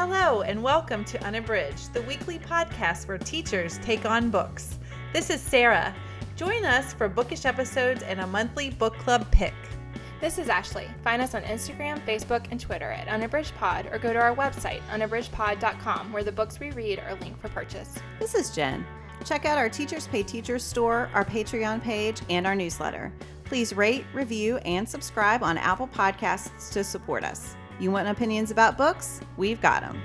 Hello, and welcome to Unabridged, the weekly podcast where teachers take on books. This is Sarah. Join us for bookish episodes and a monthly book club pick. This is Ashley. Find us on Instagram, Facebook, and Twitter at UnabridgedPod, or go to our website, unabridgedpod.com, where the books we read are linked for purchase. This is Jen. Check out our Teachers Pay Teachers store, our Patreon page, and our newsletter. Please rate, review, and subscribe on Apple Podcasts to support us. You want opinions about books? We've got them.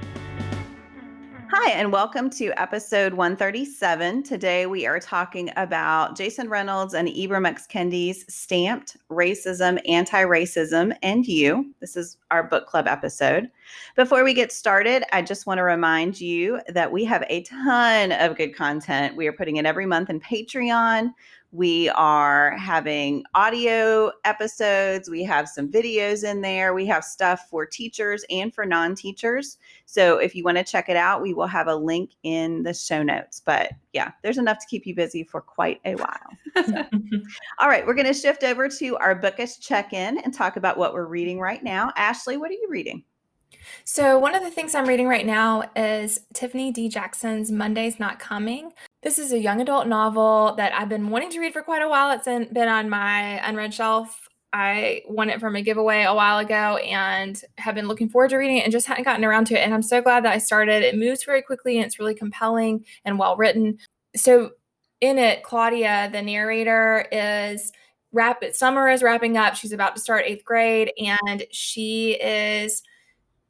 Hi, and welcome to episode 137. Today we are talking about Jason Reynolds and Ibram X. Kendi's Stamped: Racism, Anti-Racism, and You. This is our book club episode. Before we get started, I just want to remind you that we have a ton of good content. We are putting it every month in Patreon. We are having audio episodes. We have some videos in there. We have stuff for teachers and for non-teachers. So if you want to check it out, we will have a link in the show notes. But yeah, there's enough to keep you busy for quite a while. All right, we're going to shift over to our Bookish Check-In and talk about what we're reading right now. Ashley, what are you reading? So one of the things I'm reading right now is Tiffany D. Jackson's Monday's Not Coming. This is a young adult novel that I've been wanting to read for quite a while. It's been on my unread shelf. I won it from a giveaway a while ago and have been looking forward to reading it and just hadn't gotten around to it. And I'm so glad that I started. It moves very quickly and it's really compelling and well written. So in it, Claudia, the narrator, summer is wrapping up. She's about to start 8th grade and she is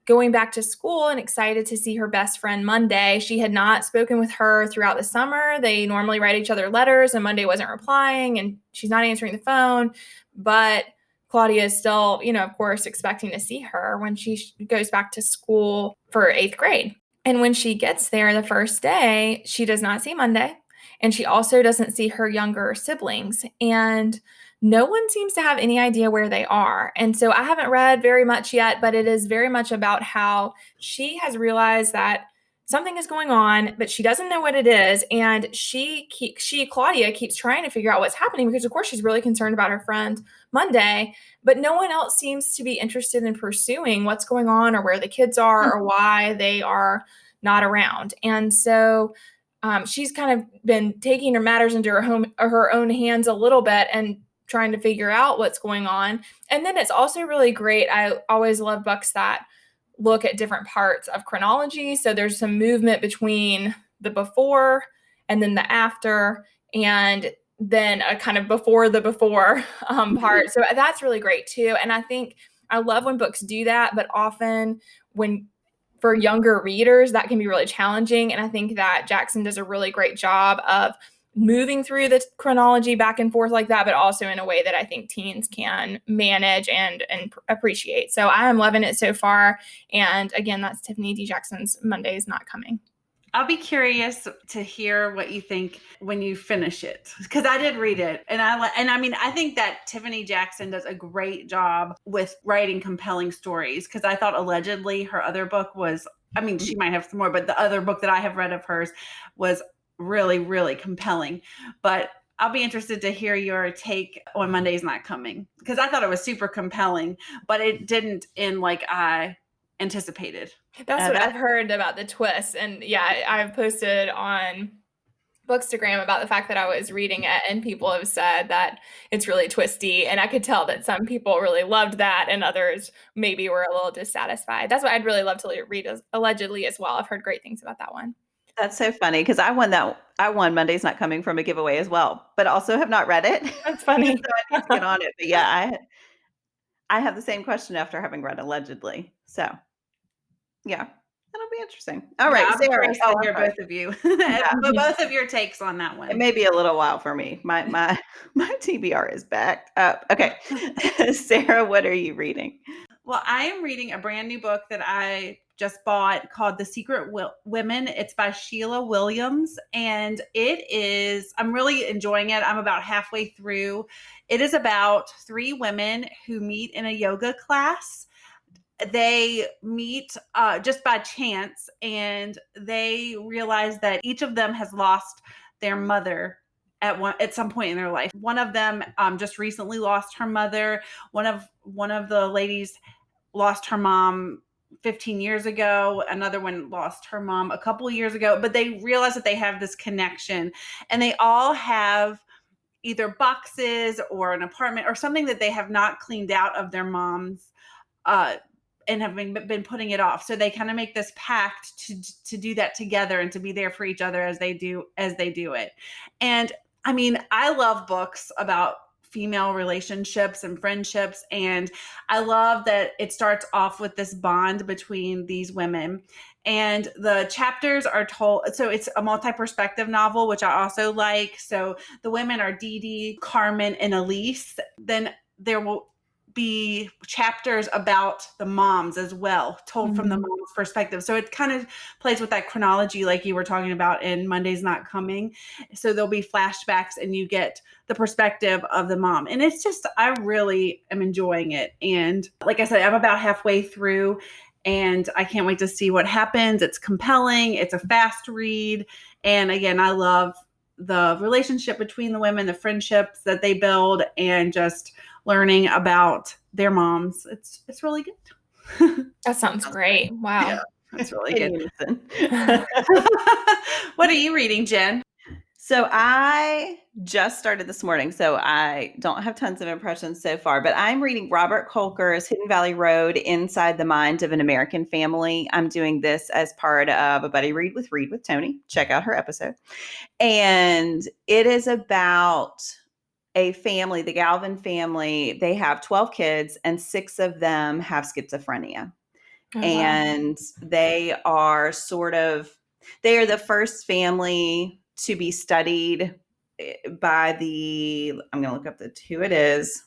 going back to school and excited to see her best friend Monday. She had not spoken with her throughout the summer. They normally write each other letters and Monday wasn't replying and she's not answering the phone. But Claudia is still, of course, expecting to see her when she goes back to school for 8th grade. And when she gets there the first day, she does not see Monday. And she also doesn't see her younger siblings. And no one seems to have any idea where they are. And so I haven't read very much yet, but it is very much about how she has realized that something is going on, but she doesn't know what it is. And Claudia, keeps trying to figure out what's happening because, of course, she's really concerned about her friend Monday, but no one else seems to be interested in pursuing what's going on or where the kids are or why they are not around. And so she's kind of been taking her matters into her own hands a little bit and trying to figure out what's going on. And then it's also really great. I always love books that look at different parts of chronology. So there's some movement between the before and then the after, and then a kind of before the before part. So that's really great too. And I think I love when books do that, but often for younger readers, that can be really challenging. And I think that Jackson does a really great job of moving through the chronology back and forth like that, but also in a way that I think teens can manage and appreciate. So I am loving it so far. And again, that's Tiffany D. Jackson's Monday's Not Coming. I'll be curious to hear what you think when you finish it, because I did read it. And I think that Tiffany Jackson does a great job with writing compelling stories, because I thought allegedly her other book was, she might have some more, but the other book that I have read of hers was really, really compelling. But I'll be interested to hear your take on Monday's Not Coming, because I thought it was super compelling, but it didn't end like I anticipated. That's what I've heard about the twist. And yeah, I've posted on Bookstagram about the fact that I was reading it, and people have said that it's really twisty. And I could tell that some people really loved that and others maybe were a little dissatisfied. That's what I'd really love to read allegedly as well. I've heard great things about that one. That's so funny because I won Monday's Not Coming from a giveaway as well, but also have not read it. That's funny. So I need to get on it. But yeah, I have the same question after having read allegedly. So yeah, that'll be interesting. All right, I'm curious to hear both of you, both of your takes on that one. It may be a little while for me. My TBR is backed up. Okay, Sarah, what are you reading? Well, I am reading a brand new book that I just bought called The Secret Women. It's by Sheila Williams, and I'm really enjoying it. I'm about halfway through. It is about 3 women who meet in a yoga class. They meet just by chance, and they realize that each of them has lost their mother at some point in their life. One of them just recently lost her mother. One of the ladies lost her mom 15 years ago. Another one lost her mom a couple of years ago, but they realize that they have this connection, and they all have either boxes or an apartment or something that they have not cleaned out of their mom's, and have been putting it off. So they kind of make this pact to do that together and to be there for each other as they do it. And I mean, I love books about female relationships and friendships. And I love that it starts off with this bond between these women. And the chapters are told, so it's a multi-perspective novel, which I also like. So the women are Dee Dee, Carmen, and Elise. Then there will be chapters about the moms as well, told from the mom's perspective. So it kind of plays with that chronology like you were talking about in Monday's Not Coming. So there'll be flashbacks and you get the perspective of the mom. And it's just, I really am enjoying it. And like I said, I'm about halfway through and I can't wait to see what happens. It's compelling. It's a fast read. And again, I love the relationship between the women, the friendships that they build, and just learning about their moms. It's really good. That sounds great. Wow. Yeah, that's really good. Unison. What are you reading, Jen? So I just started this morning, so I don't have tons of impressions so far, but I'm reading Robert Kolker's Hidden Valley Road, Inside the Mind of an American Family. I'm doing this as part of a buddy read with Tony. Check out her episode. And it is about a family, the Galvin family. They have 12 kids and 6 of them have schizophrenia. Oh, wow. And they are they are the first family to be studied by I'm going to look up who it is,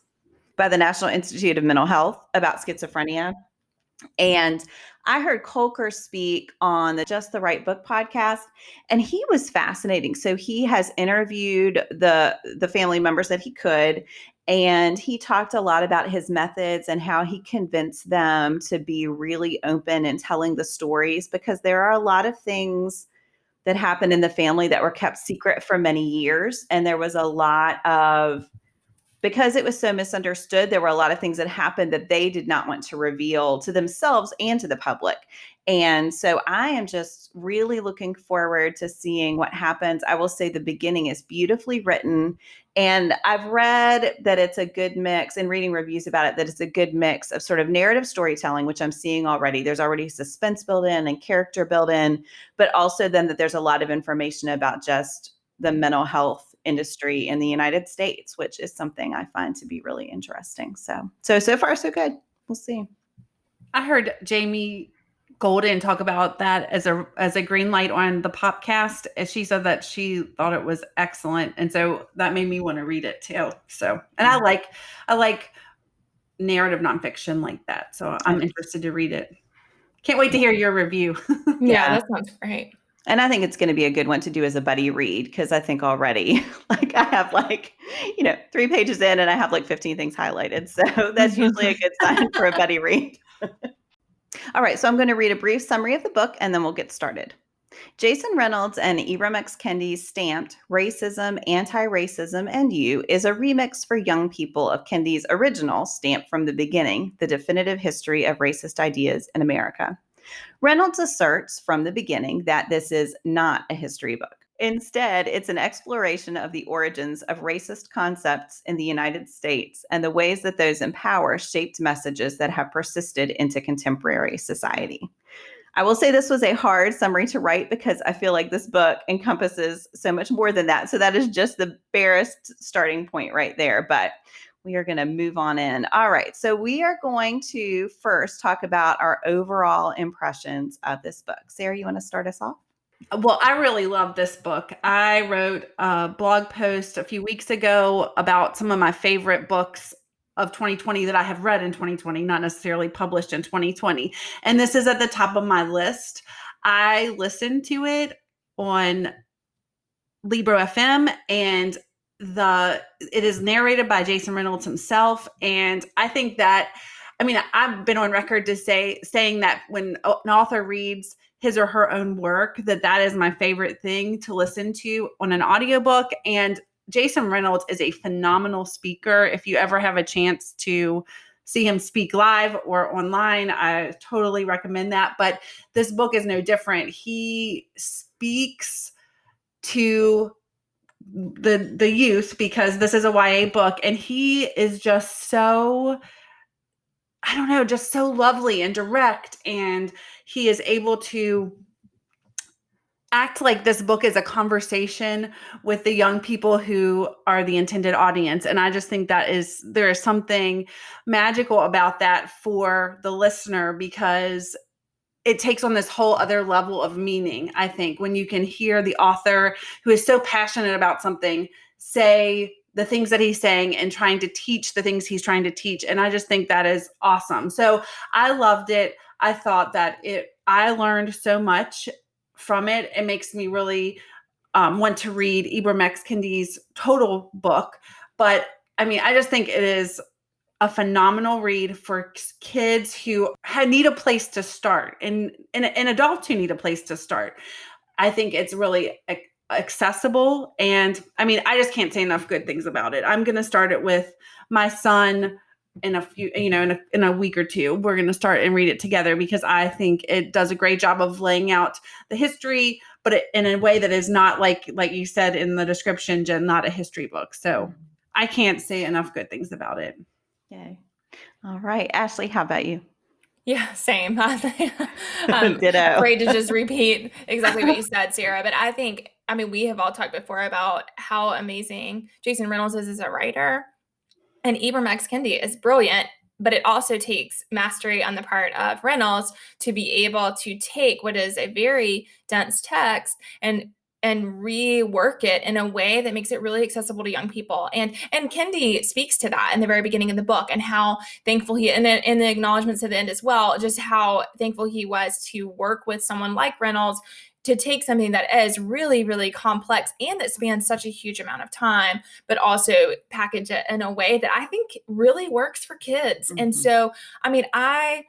by the National Institute of Mental Health about schizophrenia. And I heard Kolker speak on the Just the Right Book podcast, and he was fascinating. So he has interviewed the family members that he could, and he talked a lot about his methods and how he convinced them to be really open in telling the stories, because there are a lot of things that happened in the family that were kept secret for many years. And there was a lot of, because it was so misunderstood, there were a lot of things that happened that they did not want to reveal to themselves and to the public. And so I am just really looking forward to seeing what happens. I will say the beginning is beautifully written. And I've read that it's a good mix, and reading reviews about it, that it's a good mix of sort of narrative storytelling, which I'm seeing already. There's already suspense built in and character built in, but also then that there's a lot of information about just the mental health industry in the United States, which is something I find to be really interesting. So far, so good. We'll see. I heard Jamie Golden talk about that as a green light on the podcast. And she said that she thought it was excellent. And so that made me want to read it too. So, and I like narrative nonfiction like that. So I'm interested to read it. Can't wait to hear your review. Yeah, that sounds great. And I think it's going to be a good one to do as a buddy read, because I think already I have 3 pages in and I have 15 things highlighted. So that's usually a good sign for a buddy read. All right. So I'm going to read a brief summary of the book and then we'll get started. Jason Reynolds and Ibram X. Kendi's stamped Racism, Anti-Racism, and You is a remix for young people of Kendi's original Stamped from the Beginning, The Definitive History of Racist Ideas in America. Reynolds asserts from the beginning that this is not a history book. Instead, it's an exploration of the origins of racist concepts in the United States and the ways that those in power shaped messages that have persisted into contemporary society. I will say this was a hard summary to write because I feel like this book encompasses so much more than that. So that is just the barest starting point right there. But we are going to move on in. All right. So we are going to first talk about our overall impressions of this book. Sarah, you want to start us off? Well, I really love this book. I wrote a blog post a few weeks ago about some of my favorite books of 2020 that I have read in 2020, not necessarily published in 2020. And this is at the top of my list. I listened to it on Libro FM, and it is narrated by Jason Reynolds himself. And I think that, I've been on record to saying that when an author reads his or her own work, that is my favorite thing to listen to on an audiobook. And Jason Reynolds is a phenomenal speaker. If you ever have a chance to see him speak live or online, I totally recommend that. But this book is no different. He speaks to the youth because this is a YA book, and he is just so, I don't know, just so lovely and direct, and he is able to act like this book is a conversation with the young people who are the intended audience. And I just think there is something magical about that for the listener, because it takes on this whole other level of meaning, I think, when you can hear the author who is so passionate about something say the things that he's saying and trying to teach the things he's trying to teach. And I just think that is awesome. So I loved it. I thought that I learned so much from it. It makes me really want to read Ibram X. Kendi's total book. But I mean, I just think it is a phenomenal read for kids who need a place to start, and adults who need a place to start. I think it's really accessible. And I mean, I just can't say enough good things about it. I'm going to start it with my son in a few, in a week or two. We're going to start and read it together, because I think it does a great job of laying out the history, but in a way that is not like you said in the description, Jen, not a history book. So I can't say enough good things about it. Yay. All right. Ashley, how about you? Yeah, same. Ditto. Afraid to just repeat exactly what you said, Sarah. But I think, we have all talked before about how amazing Jason Reynolds is as a writer. And Ibram X. Kendi is brilliant, but it also takes mastery on the part of Reynolds to be able to take what is a very dense text and rework it in a way that makes it really accessible to young people. And Kendi speaks to that in the very beginning of the book, and how thankful and in the acknowledgments at the end as well, just how thankful he was to work with someone like Reynolds to take something that is really, really complex and that spans such a huge amount of time, but also package it in a way that I think really works for kids. Mm-hmm. And so, I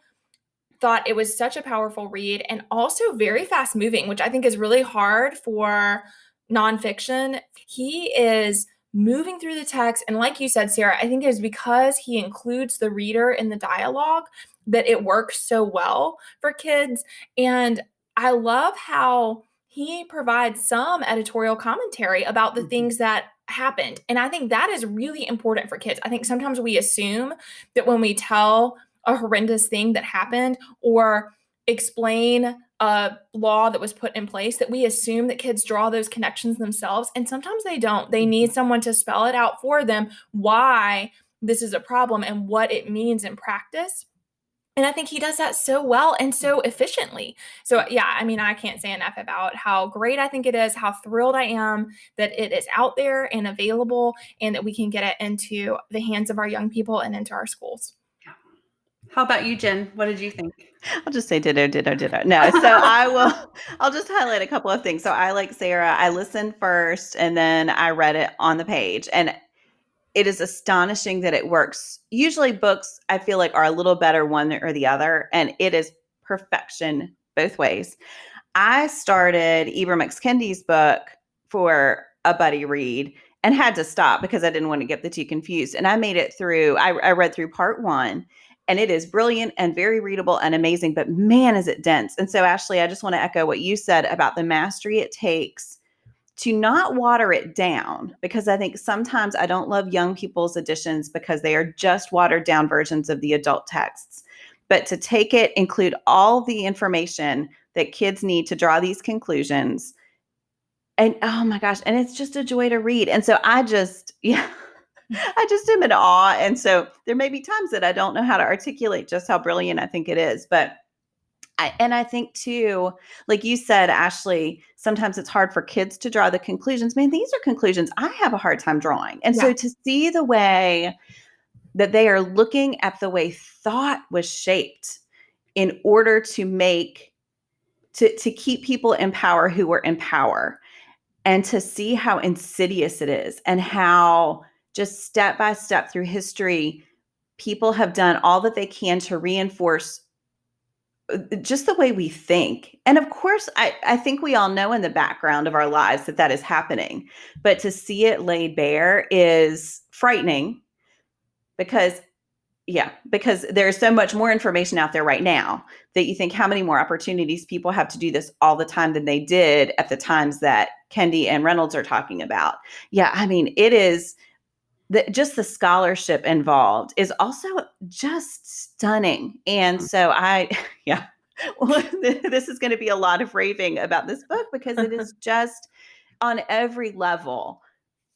thought it was such a powerful read, and also very fast moving, which I think is really hard for nonfiction. He is moving through the text. And like you said, Sarah, I think it is because he includes the reader in the dialogue that it works so well for kids. And I love how he provides some editorial commentary about the things that happened. And I think that is really important for kids. I think sometimes we assume that when we tell a horrendous thing that happened or explain a law that was put in place, that we assume that kids draw those connections themselves. And sometimes they don't. They need someone to spell it out for them, why this is a problem and what it means in practice. And I think he does that so well and so efficiently. So yeah, I can't say enough about how great I think it is, how thrilled I am that it is out there and available, and that we can get it into the hands of our young people and into our schools. How about you, Jen? What did you think? I'll just say ditto. No, so I'll just highlight a couple of things. So I, like Sarah, I listened first and then I read it on the page, and it is astonishing that it works. Usually books, I feel like, are a little better one or the other, and it is perfection both ways. I started Ibram X. Kendi's book for a buddy read and had to stop because I didn't want to get the two confused. And I made it through, I read through part one, and it is brilliant and very readable and amazing, but man, is it dense. And so, Ashley, I just want to echo what you said about the mastery it takes to not water it down, because I think sometimes I don't love young people's editions because they are just watered down versions of the adult texts. But to take it, include all the information that kids need to draw these conclusions. And oh my gosh, and it's just a joy to read. And so I just am in awe. And so there may be times that I don't know how to articulate just how brilliant I think it is. But I think too, like you said, Ashley, sometimes it's hard for kids to draw the conclusions. Man, these are conclusions I have a hard time drawing. And so to see the way that they are looking at the way thought was shaped in order to keep people in power who were in power, and to see how insidious it is, and how just step by step through history, people have done all that they can to reinforce just the way we think. And of course, I think we all know in the background of our lives that is happening. But to see it laid bare is frightening, because Yeah, because there's so much more information out there right now that you think how many more opportunities people have to do this all the time than they did at the times that Kendi and Reynolds are talking about. Yeah, I mean, it is just the scholarship involved is also just stunning. And so yeah, well, this is going to be a lot of raving about this book because it is just on every level.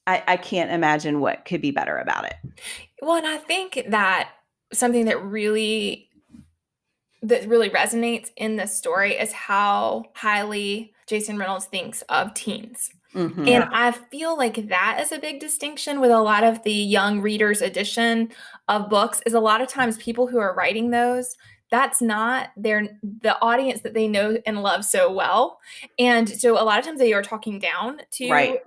I can't imagine what could be better about it. Well, and I think that something that really resonates in this story is how highly Jason Reynolds thinks of teens. Mhm. And I feel like that is a big distinction with a lot of the young readers edition of books is a lot of times people who are writing those, that's not the audience that they know and love so well. And so a lot of times they are talking down to Right.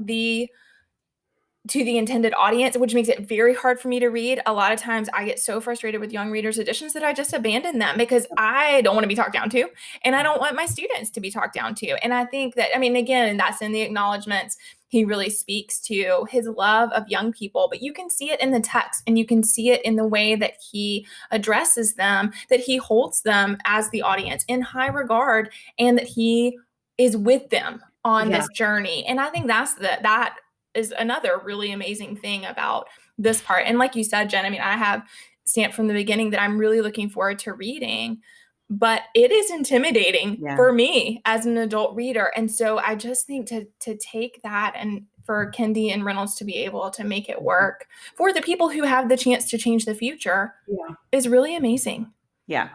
to the intended audience, which makes it very hard for me to read. A lot of times I get so frustrated with young readers editions that I just abandon them because I don't want to be talked down to, and I don't want my students to be talked down to. And I think that, I mean, again, that's in the acknowledgments. He really speaks to his love of young people, but you can see it in the text and you can see it in the way that he addresses them, that he holds them as the audience in high regard, and that he is with them on this journey. And I think that is another really amazing thing about this part. And like you said, Jen, I mean, I have stamped from the beginning that I'm really looking forward to reading, but it is intimidating for me as an adult reader. And so I just think to take that and for Kendi and Reynolds to be able to make it work for the people who have the chance to change the future is really amazing. Yeah.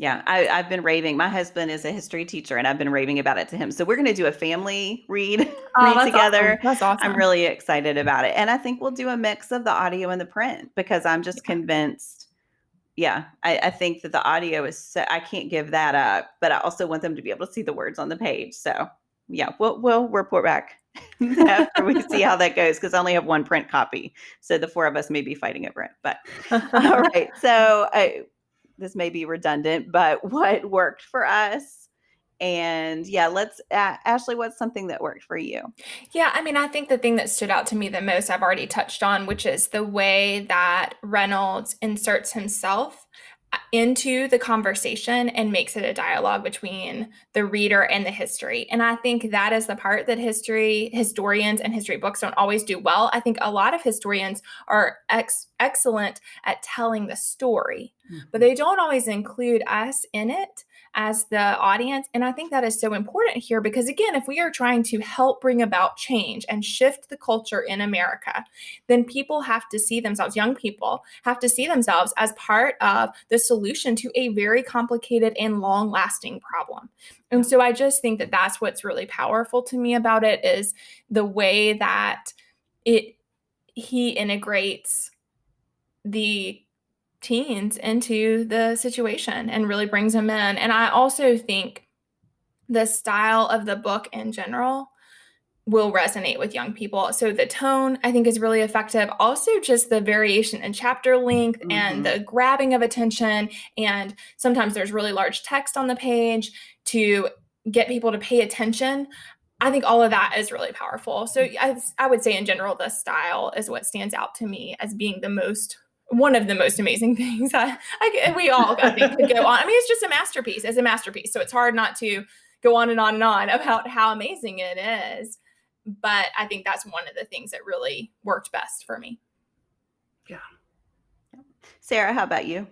Yeah, I've been raving. My husband is a history teacher, and I've been raving about it to him. So we're going to do a family read together. Awesome. That's awesome. I'm really excited about it. And I think we'll do a mix of the audio and the print because I'm just convinced. Yeah, I think that the audio is I can't give that up, but I also want them to be able to see the words on the page. So yeah, we'll report back after we see how that goes because I only have one print copy. So the four of us may be fighting over it. But all right. So this may be redundant, but what worked for us? And yeah, let's, Ashley, what's something that worked for you? Yeah, I mean, I think the thing that stood out to me the most, I've already touched on, which is the way that Reynolds inserts himself into the conversation and makes it a dialogue between the reader and the history. And I think that is the part that historians and history books don't always do well. I think a lot of historians are excellent at telling the story, but they don't always include us in it as the audience. And I think that is so important here because, again, if we are trying to help bring about change and shift the culture in America, then people have to see themselves, young people have to see themselves as part of the solution to a very complicated and long-lasting problem. And so I just think that that's what's really powerful to me about it is the way that he integrates the teens into the situation and really brings them in. And I also think the style of the book in general will resonate with young people. So the tone, I think, is really effective. Also, just the variation in chapter length and the grabbing of attention. And sometimes there's really large text on the page to get people to pay attention. I think all of that is really powerful. So I would say in general, the style is what stands out to me as being one of the most amazing things we all, I think, could go on. I mean, it's just a masterpiece. It's a masterpiece. So it's hard not to go on and on and on about how amazing it is. But I think that's one of the things that really worked best for me. Yeah. Sarah, how about you?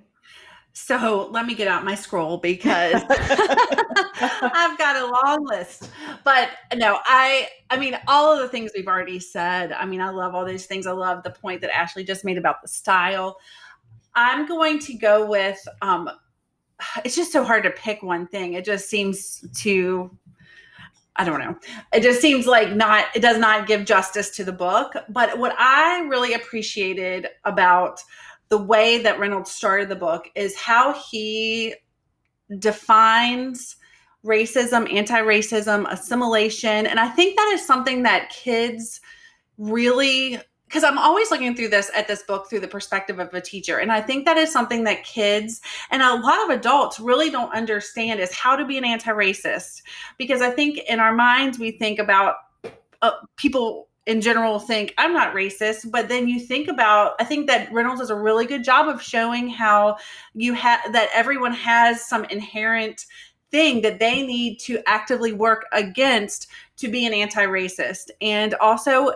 So let me get out my scroll because I've got a long list. But no, I mean, all of the things we've already said. I mean, I love all these things. I love the point that Ashley just made about the style. I'm going to go with, it's just so hard to pick one thing. It just seems I don't know. It just seems like it does not give justice to the book. But what I really appreciated about the way that Reynolds started the book is how he defines racism, anti-racism, assimilation. And I think that is something that kids really, because I'm always looking at this book through the perspective of a teacher. And I think that is something that kids and a lot of adults really don't understand is how to be an anti-racist. Because I think in our minds, we think about people in general think I'm not racist, but then you think about, I think that Reynolds does a really good job of showing how that everyone has some inherent thing that they need to actively work against to be an anti-racist, and also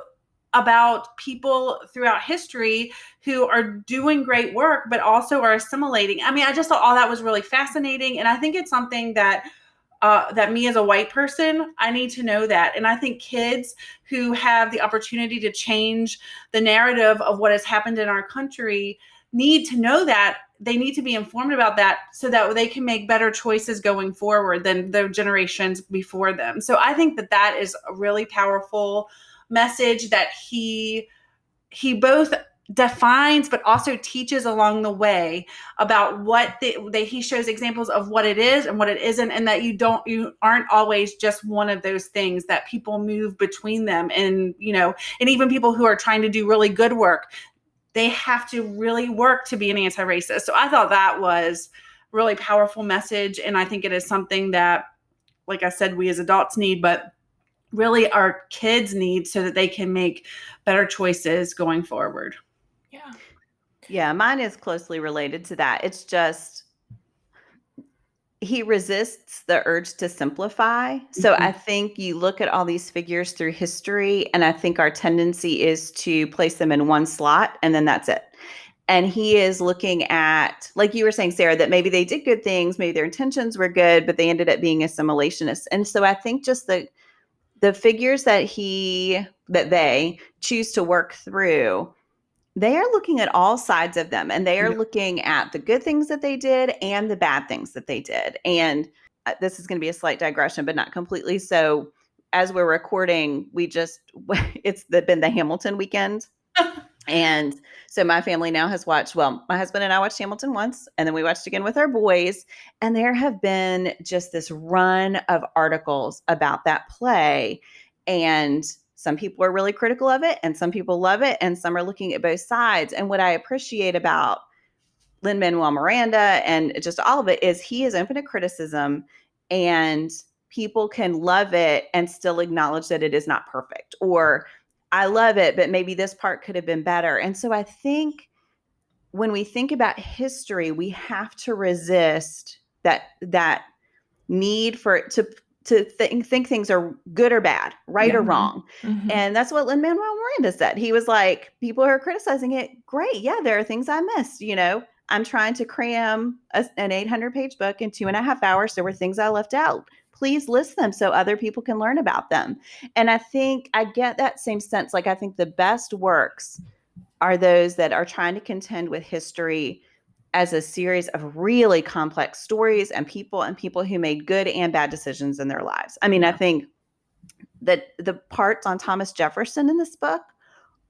about people throughout history who are doing great work, but also are assimilating. I mean, I just thought all that was really fascinating. And I think it's something that me as a white person, I need to know that. And I think kids who have the opportunity to change the narrative of what has happened in our country need to know that. They need to be informed about that so that they can make better choices going forward than the generations before them. So I think that that is a really powerful message that he both defines but also teaches along the way about what he shows examples of what it is and what it isn't, and that you aren't always just one of those things, that people move between them. And and even people who are trying to do really good work, they have to really work to be an anti-racist. So I thought that was a really powerful message, and I think it is something that, like I said, we as adults need, but really our kids need, so that they can make better choices going forward. Yeah. Yeah, mine is closely related to that. It's just he resists the urge to simplify. So I think you look at all these figures through history, and I think our tendency is to place them in one slot, and then that's it. And he is looking at, like you were saying, Sarah, that maybe they did good things, maybe their intentions were good, but they ended up being assimilationists. And so I think just the figures that they choose to work through, they are looking at all sides of them, and they are looking at the good things that they did and the bad things that they did. And this is going to be a slight digression, but not completely. So as we're recording, it's been the Hamilton weekend. And so my family now has watched, my husband and I watched Hamilton once, and then we watched again with our boys. And there have been just this run of articles about that play. And some people are really critical of it, and some people love it, and some are looking at both sides. And what I appreciate about Lin-Manuel Miranda and just all of it is he is open to criticism, and people can love it and still acknowledge that it is not perfect, or I love it, but maybe this part could have been better. And so I think when we think about history, we have to resist that need to think things are good or bad, right or wrong. Mm-hmm. And that's what Lin-Manuel Miranda said. He was like, people who are criticizing it, great. Yeah, there are things I missed. I'm trying to cram an 800-page book in 2.5 hours. There were things I left out. Please list them so other people can learn about them. And I think I get that same sense. Like, I think the best works are those that are trying to contend with history as a series of really complex stories and people who made good and bad decisions in their lives. I mean, I think that the parts on Thomas Jefferson in this book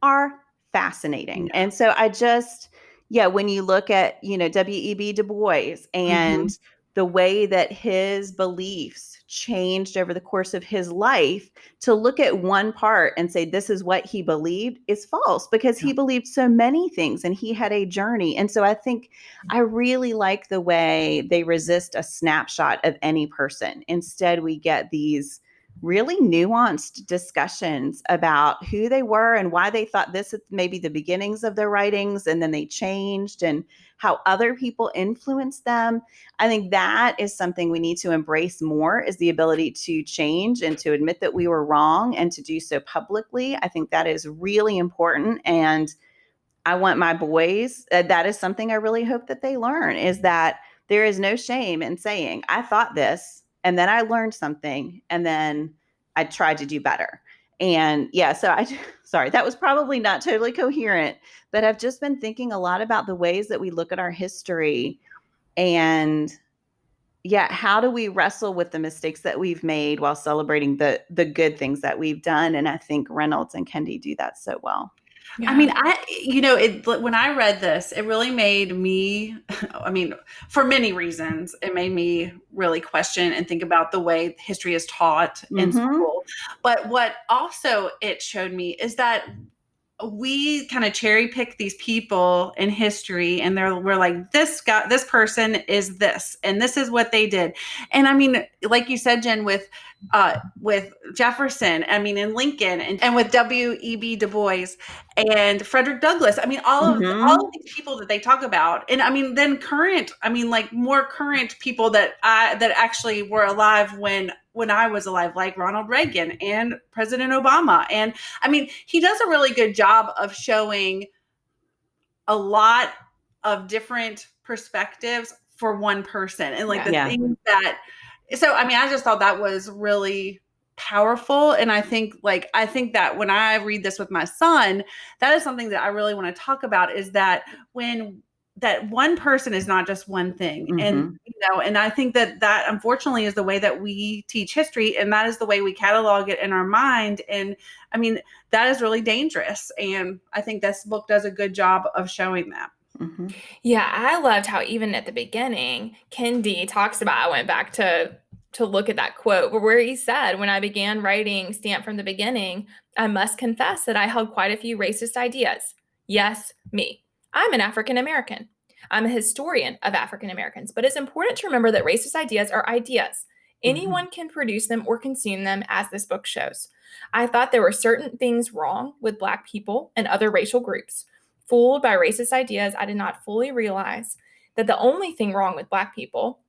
are fascinating. Yeah. And so I just, when you look at, W.E.B. Du Bois and the way that his beliefs changed over the course of his life, to look at one part and say this is what he believed is false, because he believed so many things and he had a journey. And so I think I really like the way they resist a snapshot of any person. Instead, we get these really nuanced discussions about who they were and why they thought this at maybe the beginnings of their writings, and then they changed, and how other people influenced them. I think that is something we need to embrace more, is the ability to change and to admit that we were wrong, and to do so publicly. I think that is really important. And I want my boys, that is something I really hope that they learn, is that there is no shame in saying, I thought this, and then I learned something, and then I tried to do better. And so sorry, that was probably not totally coherent, but I've just been thinking a lot about the ways that we look at our history, and how do we wrestle with the mistakes that we've made while celebrating the good things that we've done? And I think Reynolds and Kendi do that so well. Yeah. I mean, when I read this, it really made me, for many reasons, it made me really question and think about the way history is taught in school. But what also it showed me is that we kind of cherry pick these people in history, and we're like, this person is this, and this is what they did. And I mean, like you said, Jen, with Jefferson, I mean, and Lincoln, and with W.E.B. Du Bois and Frederick Douglass. I mean, all of these people that they talk about. And I mean, then more current people that actually were alive when I was alive, like Ronald Reagan and President Obama. And I mean, he does a really good job of showing a lot of different perspectives for one person, and like the things that, so I mean, I just thought that was really powerful. And I think that when I read this with my son, that is something that I really want to talk about, is that that one person is not just one thing. And, and I think that unfortunately is the way that we teach history, and that is the way we catalog it in our mind. And I mean, that is really dangerous. And I think this book does a good job of showing that. Yeah, I loved how even at the beginning, Kendi talks about, I went back to look at that quote where he said, when I began writing Stamped from the Beginning, I must confess that I held quite a few racist ideas. Yes, me. I'm an African American. I'm a historian of African Americans, but it's important to remember that racist ideas are ideas. Anyone can produce them or consume them, as this book shows. I thought there were certain things wrong with Black people and other racial groups. Fooled by racist ideas, I did not fully realize that the only thing wrong with Black people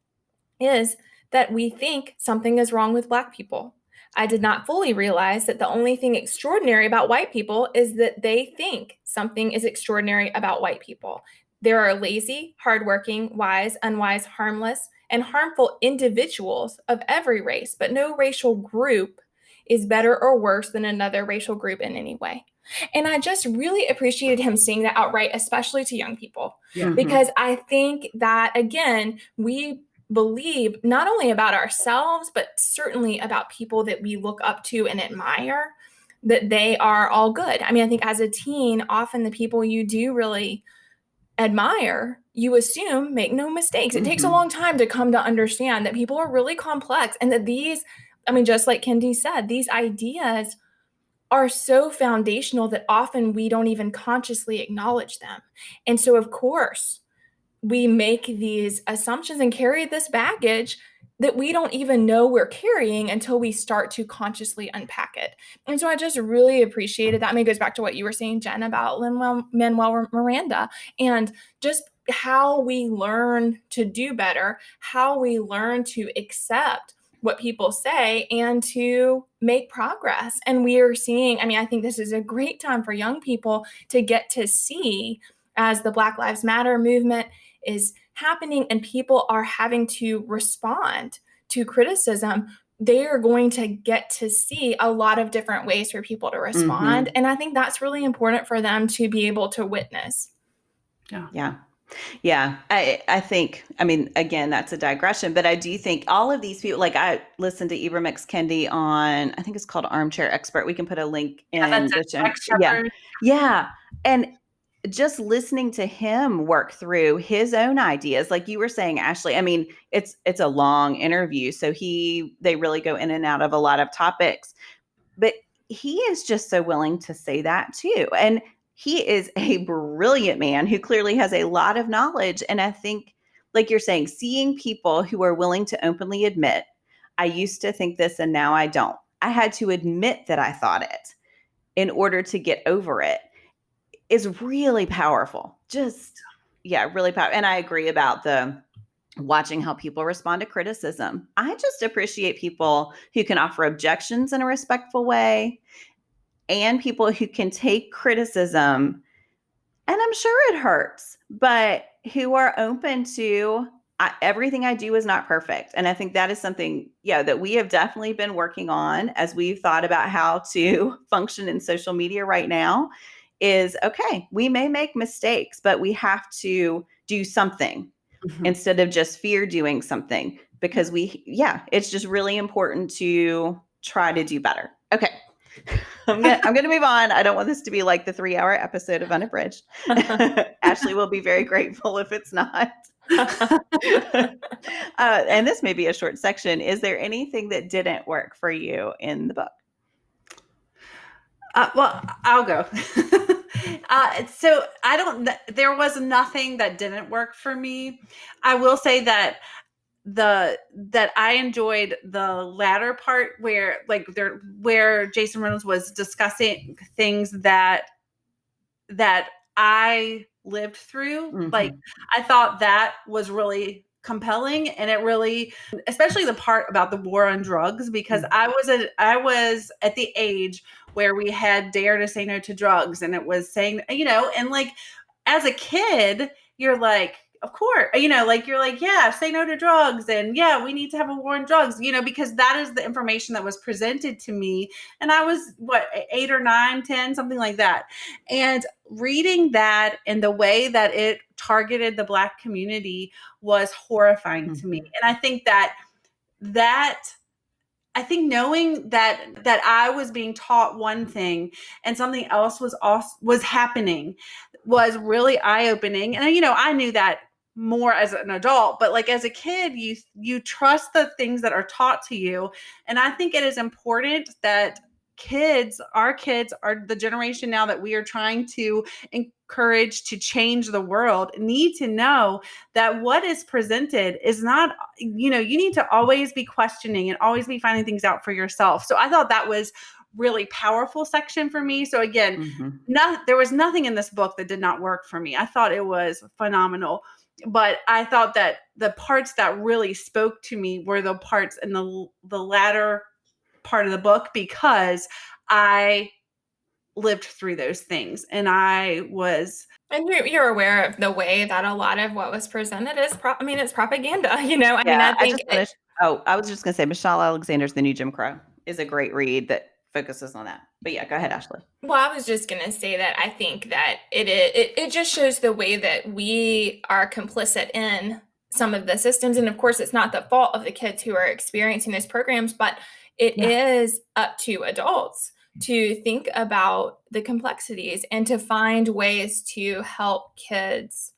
is that we think something is wrong with Black people. I did not fully realize that the only thing extraordinary about white people is that they think something is extraordinary about white people. There are lazy, hardworking, wise, unwise, harmless, and harmful individuals of every race, but no racial group is better or worse than another racial group in any way. And I just really appreciated him saying that outright, especially to young people, because I think that, again, we believe not only about ourselves, but certainly about people that we look up to and admire, that they are all good. I mean, I think as a teen, often the people you do really admire, you assume make no mistakes. It takes a long time to come to understand that people are really complex, and that these, I mean, just like Kendi said, these ideas are so foundational that often we don't even consciously acknowledge them. And so, of course, we make these assumptions and carry this baggage that we don't even know we're carrying until we start to consciously unpack it. And so I just really appreciated that. I mean, it goes back to what you were saying, Jen, about Lin-Manuel Miranda, and just how we learn to do better, how we learn to accept what people say and to make progress. And we are seeing, I mean, I think this is a great time for young people to get to see, as the Black Lives Matter movement is happening and people are having to respond to criticism, they are going to get to see a lot of different ways for people to respond. And I think that's really important for them to be able to witness. Yeah. I think, I mean, again, that's a digression, but I do think all of these people, like I listened to Ibram X. Kendi on, I think it's called Armchair Expert. We can put a link in the show. Yeah. And just listening to him work through his own ideas, like you were saying, Ashley, I mean, it's a long interview. So they really go in and out of a lot of topics, but he is just so willing to say that too. And he is a brilliant man who clearly has a lot of knowledge. And I think, like you're saying, seeing people who are willing to openly admit, I used to think this and now I don't. I had to admit that I thought it in order to get over it, is really powerful. Really powerful. And I agree about the watching how people respond to criticism. I just appreciate people who can offer objections in a respectful way, and people who can take criticism, and I'm sure it hurts, but who are open to everything I do is not perfect. And I think that is something, that we have definitely been working on as we've thought about how to function in social media right now. Is okay, we may make mistakes, but we have to do something instead of just fear doing something, because it's just really important to try to do better. Okay. I'm going to move on. I don't want this to be like the 3-hour episode of Unabridged. Ashley will be very grateful if it's not. And this may be a short section. Is there anything that didn't work for you in the book? Well, I'll go. So there was nothing that didn't work for me. I will say that I enjoyed the latter part where Jason Reynolds was discussing things that I lived through. Mhm. Like, I thought that was really compelling, and it really, especially the part about the war on drugs, because I was at the age where we had Dare to Say No to Drugs, and it was saying, and like, as a kid, you're like, of course, like, you're like, yeah, say no to drugs, and yeah, we need to have a war on drugs, because that is the information that was presented to me. And I was 8 or 9, 10, something like that. And reading that and the way that it targeted the Black community was horrifying to me. And I think I think knowing that I was being taught one thing and something else was happening was really eye-opening. And I knew that more as an adult, but like, as a kid, you trust the things that are taught to you. And I think it is important that our kids are the generation now that we are trying to encourage to change the world, need to know that what is presented is not, you need to always be questioning and always be finding things out for yourself. So I thought that was really powerful section for me. So again, there was nothing in this book that did not work for me. I thought it was phenomenal. But I thought that the parts that really spoke to me were the parts in the latter part of the book, because I lived through those things, and I was. And you're aware of the way that a lot of what was presented is, it's propaganda, I mean, Yeah, I think I was just going to say Michelle Alexander's The New Jim Crow is a great read that focuses on that. But yeah, go ahead, Ashley. Well, I was just going to say that I think that it just shows the way that we are complicit in some of the systems. And of course, it's not the fault of the kids who are experiencing those programs, but it is up to adults to think about the complexities and to find ways to help kids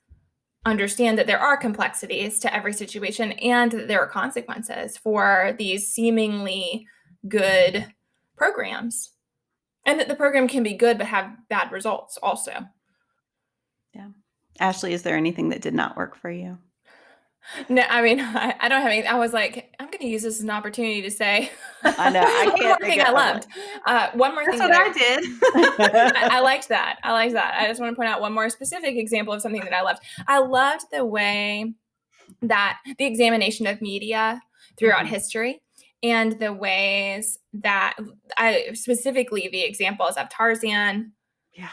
understand that there are complexities to every situation and that there are consequences for these seemingly good programs. And that the program can be good but have bad results also. Yeah. Ashley, is there anything that did not work for you? No, I don't have anything. I was like, I'm going to use this as an opportunity to say I know. I can't one more thing I loved. One more thing. That's what I did. I liked that. I just want to point out one more specific example of something that I loved. I loved the way that the examination of media throughout history, and the ways that specifically the examples of Tarzan,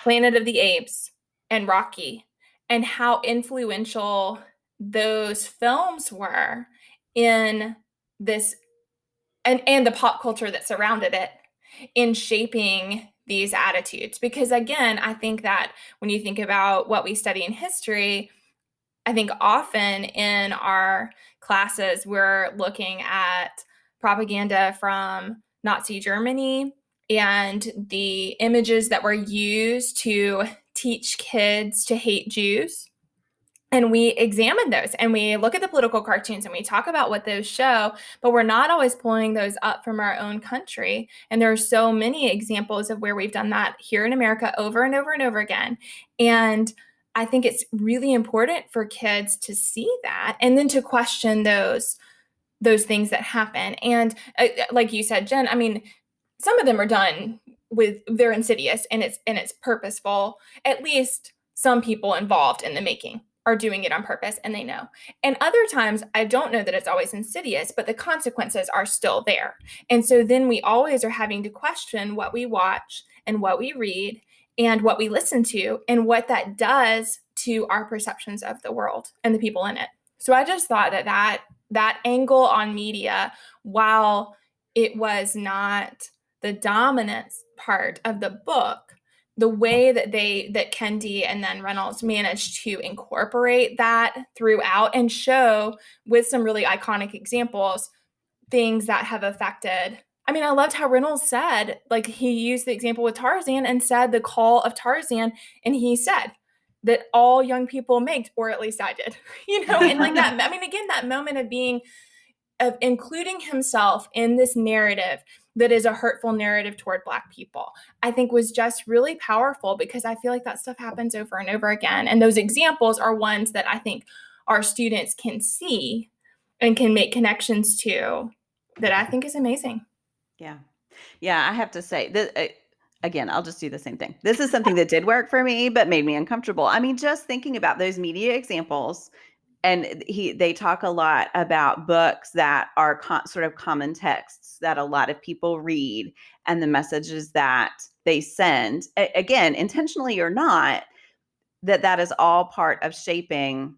Planet of the Apes, and Rocky, and how influential those films were in this, and the pop culture that surrounded it, in shaping these attitudes. Because again, I think that when you think about what we study in history, I think often in our classes, we're looking at propaganda from Nazi Germany and the images that were used to teach kids to hate Jews. And we examine those and we look at the political cartoons and we talk about what those show, but we're not always pulling those up from our own country. And there are so many examples of where we've done that here in America over and over and over again. And I think it's really important for kids to see that and then to question those things that happen. And like you said, Jen, some of them are done they're insidious and it's purposeful. At least some people involved in the making are doing it on purpose and they know. And other times, I don't know that it's always insidious, but the consequences are still there. And so then we always are having to question what we watch and what we read and what we listen to and what that does to our perceptions of the world and the people in it. So I just thought that angle on media, while it was not the dominant part of the book, the way that Kendi and then Reynolds managed to incorporate that throughout and show with some really iconic examples, things that have affected. I loved how Reynolds said, like, he used the example with Tarzan and said the call of Tarzan, and he said that all young people make, or at least I did, and like that. Again, that moment of being of including himself in this narrative that is a hurtful narrative toward Black people, I think was just really powerful, because I feel like that stuff happens over and over again. And those examples are ones that I think our students can see and can make connections to, that I think is amazing. Yeah. Yeah, I have to say that again, I'll just do the same thing. This is something that did work for me, but made me uncomfortable. I mean, just thinking about those media examples, and they talk a lot about books that are sort of common texts that a lot of people read, and the messages that they send, again, intentionally or not, that is all part of shaping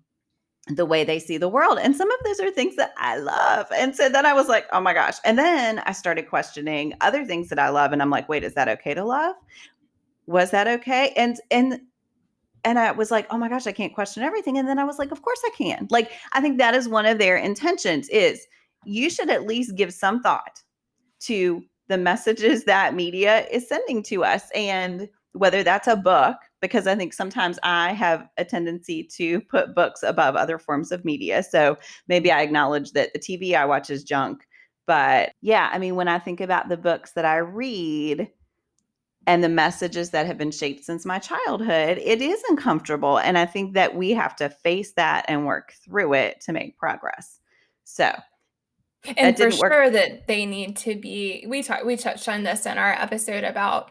the way they see the world. And some of those are things that I love. And so then I was like, oh my gosh. And then I started questioning other things that I love. And I'm like, wait, is that okay to love? Was that okay? And I was like, oh my gosh, I can't question everything. And then I was like, of course I can. Like, I think that is one of their intentions, is you should at least give some thought to the messages that media is sending to us, and whether that's a book, because I think sometimes I have a tendency to put books above other forms of media. So maybe I acknowledge that the TV I watch is junk. But yeah, I mean, when I think about the books that I read and the messages that have been shaped since my childhood, it is uncomfortable. And I think that we have to face that and work through it to make progress. So And for sure that they need to be, we touched on this in our episode about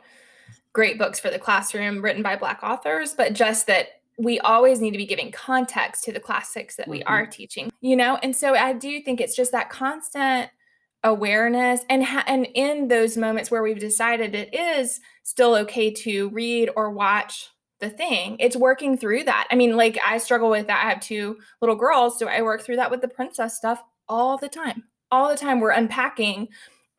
great books for the classroom written by Black authors, but just that we always need to be giving context to the classics that we are teaching, And so I do think it's just that constant awareness, and in those moments where we've decided it is still okay to read or watch the thing, it's working through that. I mean, like, I struggle with that. I have 2 little girls, so I work through that with the princess stuff all the time. All the time we're unpacking.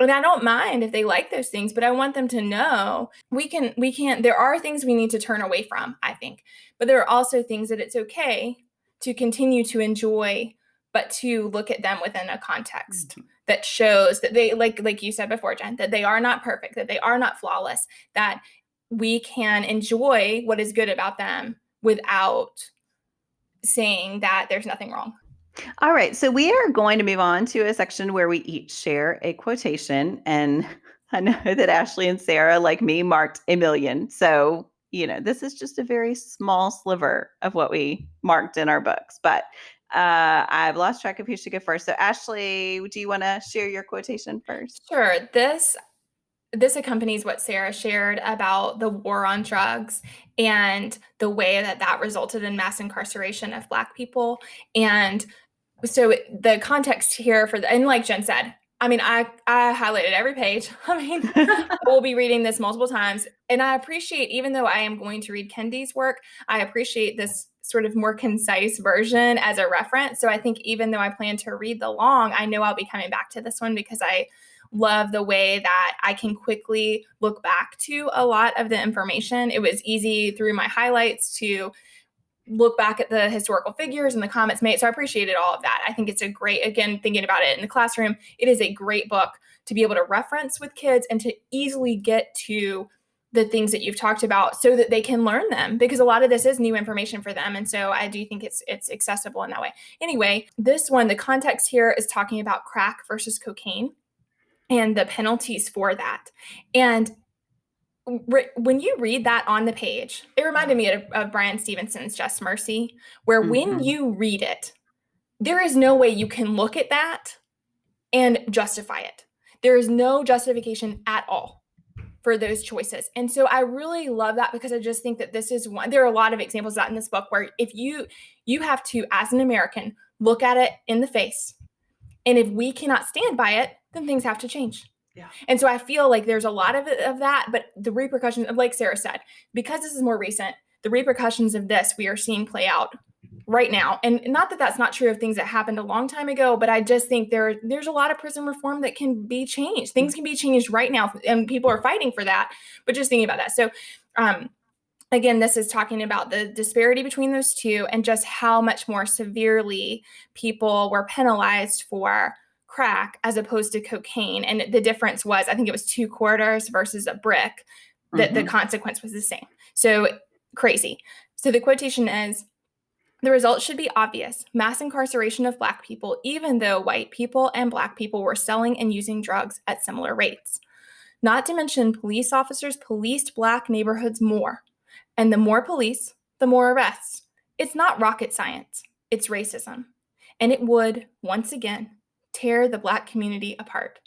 And I don't mind if they like those things, but I want them to know we can't, there are things we need to turn away from, I think. But there are also things that it's okay to continue to enjoy, but to look at them within a context that shows that they, like you said before, Jen, that they are not perfect, that they are not flawless, that we can enjoy what is good about them without saying that there's nothing wrong. All right. So we are going to move on to a section where we each share a quotation. And I know that Ashley and Sarah, like me, marked a million. So, this is just a very small sliver of what we marked in our books. But I've lost track of who should go first. So Ashley, do you want to share your quotation first? Sure. This accompanies what Sarah shared about the war on drugs and the way that resulted in mass incarceration of Black people. And so the context here and like Jen said, I mean, I highlighted every page. I mean, we'll be reading this multiple times. And I appreciate, even though I am going to read Kendi's work, I appreciate this sort of more concise version as a reference. So I think even though I plan to read the long, I know I'll be coming back to this one, because I love the way that I can quickly look back to a lot of the information. It was easy through my highlights to look back at the historical figures and the comments made. So I appreciated all of that. I think it's a great, again, thinking about it in the classroom, it is a great book to be able to reference with kids and to easily get to the things that you've talked about so that they can learn them, because a lot of this is new information for them. And so I do think it's accessible in that way. Anyway, this one, the context here is talking about crack versus cocaine and the penalties for that. And when you read that on the page, it reminded me of Brian Stevenson's Just Mercy, where when you read it, there is no way you can look at that and justify it. There is no justification at all for those choices. And so I really love that, because I just think that this is one, there are a lot of examples of that in this book, where if you have to, as an American, look at it in the face. And if we cannot stand by it, then things have to change. Yeah. And so I feel like there's a lot of that, but the repercussions, like Sarah said, because this is more recent, the repercussions of this we are seeing play out right now. And not that that's not true of things that happened a long time ago, but I just think there's a lot of prison reform that can be changed. Things can be changed right now, and people are fighting for that. But just thinking about that. So again, this is talking about the disparity between those two, and just how much more severely people were penalized for crack as opposed to cocaine. And the difference was, I think it was 2 quarters versus a brick, that the consequence was the same. So crazy. So the quotation is, The results should be obvious. Mass incarceration of Black people, even though white people and Black people were selling and using drugs at similar rates. Not to mention, police officers policed Black neighborhoods more. And the more police, the more arrests. It's not rocket science. It's racism. And it would, once again, tear the Black community apart.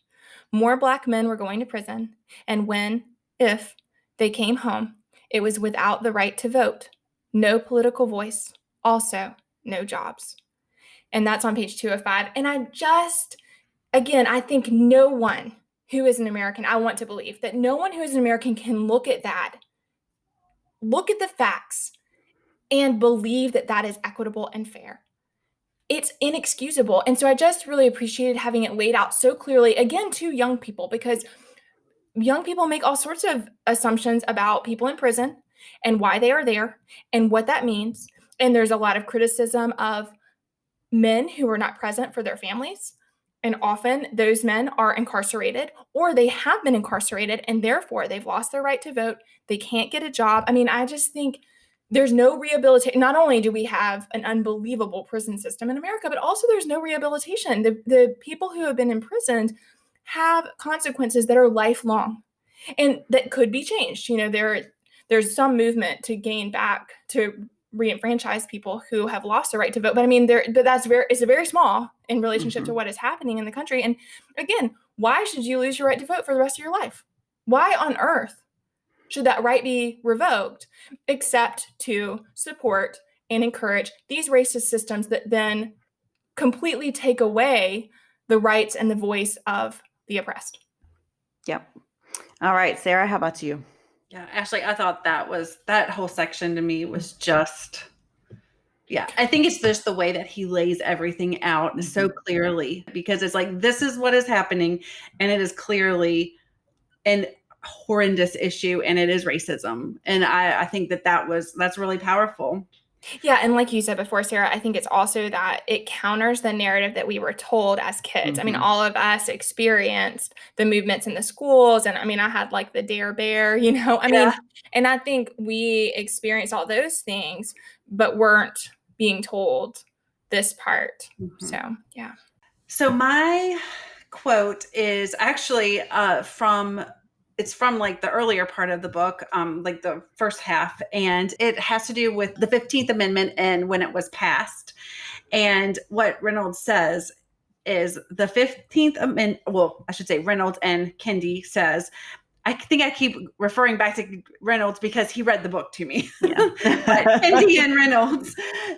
More Black men were going to prison, and if they came home, it was without the right to vote, no political voice, also no jobs. And that's on page 205. And I think no one who is an American, I want to believe that no one who is an American can look at the facts, and believe that that is equitable and fair. It's inexcusable. And so I just really appreciated having it laid out so clearly, again, to young people, because young people make all sorts of assumptions about people in prison and why they are there and what that means. And there's a lot of criticism of men who are not present for their families. And often those men are incarcerated, or they have been incarcerated, and therefore they've lost their right to vote. They can't get a job. I mean, I just think there's no rehabilitation. Not only do we have an unbelievable prison system in America, but also there's no rehabilitation. The people who have been imprisoned have consequences that are lifelong and that could be changed. There's some movement to gain back, to re-enfranchise people who have lost their right to vote. But I mean, it's very small in relationship to what is happening in the country. And again, why should you lose your right to vote for the rest of your life? Why on earth should that right be revoked, except to support and encourage these racist systems that then completely take away the rights and the voice of the oppressed? Yep. All right, Sarah, how about you? Yeah, Ashley, I thought that whole section to me was just, I think it's just the way that he lays everything out so clearly, because it's like, this is what is happening, and it is clearly an horrendous issue, and it is racism. And I think that's really powerful. Yeah, and like you said before, Sarah, I think it's also that it counters the narrative that we were told as kids. I mean, all of us experienced the movements in the schools, and I mean, I had like the Dare Bear, and I think we experienced all those things, but weren't being told this part. So, yeah. So my quote is actually from like the earlier part of the book, like the first half, and it has to do with the 15th Amendment and when it was passed. And what Reynolds says is the 15th Amendment, well, I should say Reynolds and Kendi says, I think I keep referring back to Reynolds because he read the book to me. Yeah. But Kendi and Reynolds,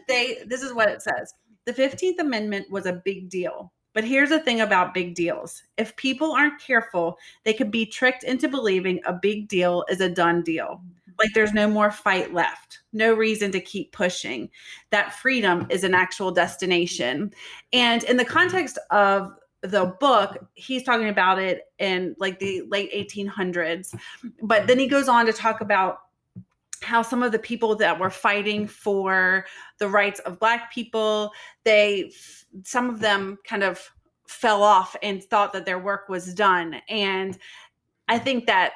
this is what it says. The 15th Amendment was a big deal. But here's the thing about big deals. If people aren't careful, they can be tricked into believing a big deal is a done deal. Like there's no more fight left, no reason to keep pushing. That freedom is an actual destination. And in the context of the book, he's talking about it in like the late 1800s. But then he goes on to talk about how some of the people that were fighting for the rights of Black people, some of them kind of fell off and thought that their work was done. And I think that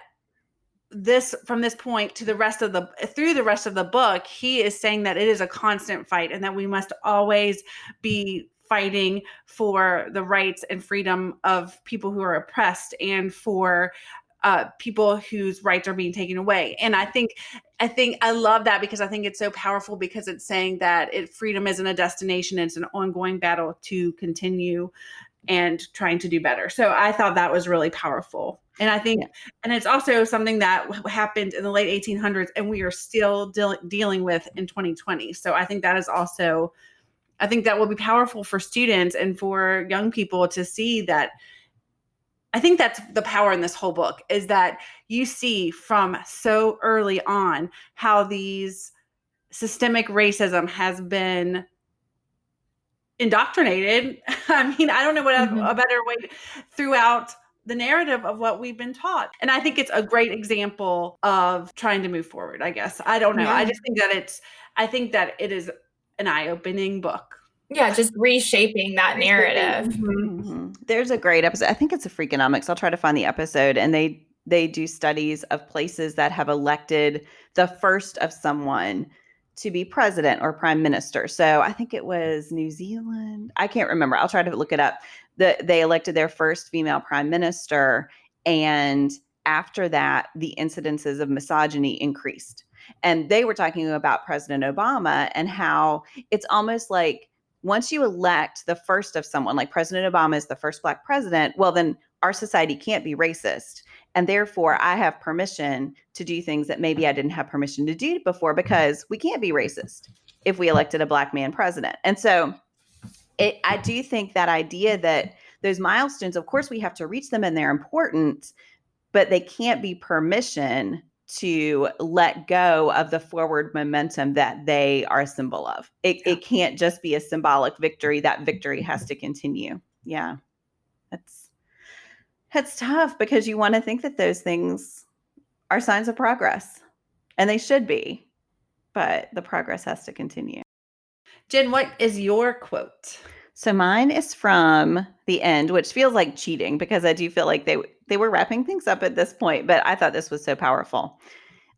from this point to through the rest of the book, he is saying that it is a constant fight and that we must always be fighting for the rights and freedom of people who are oppressed and for people whose rights are being taken away. And I think I love that because I think it's so powerful, because it's saying that freedom isn't a destination. It's an ongoing battle to continue and trying to do better. So I thought that was really powerful. And I think, and it's also something that happened in the late 1800s and we are still dealing with in 2020. So I think that is also, I think that will be powerful for students and for young people to see that. I think that's the power in this whole book, is that you see from so early on how these systemic racism has been indoctrinated. I mean, I don't know what a better way throughout the narrative of what we've been taught. And I think it's a great example of trying to move forward, I guess. I don't know. Yeah. I just think that it is an eye-opening book. Yeah, just reshaping that narrative. There's a great episode. I think it's a Freakonomics. I'll try to find the episode. And they do studies of places that have elected the first of someone to be president or prime minister. So I think it was New Zealand. I can't remember. I'll try to look it up. They elected their first female prime minister. And after that, the incidences of misogyny increased. And they were talking about President Obama and how it's almost like once you elect the first of someone, like President Obama is the first Black president, well, then our society can't be racist. And therefore, I have permission to do things that maybe I didn't have permission to do before because we can't be racist if we elected a Black man president. And so I do think that idea that those milestones, of course, we have to reach them and they're important, but they can't be permission to let go of the forward momentum that they are a symbol of. It can't just be a symbolic victory. That victory has to continue. Yeah, that's tough because you want to think that those things are signs of progress, and they should be, but the progress has to continue. Jen, what is your quote? So mine is from the end, which feels like cheating because I do feel like they were wrapping things up at this point, but I thought this was so powerful.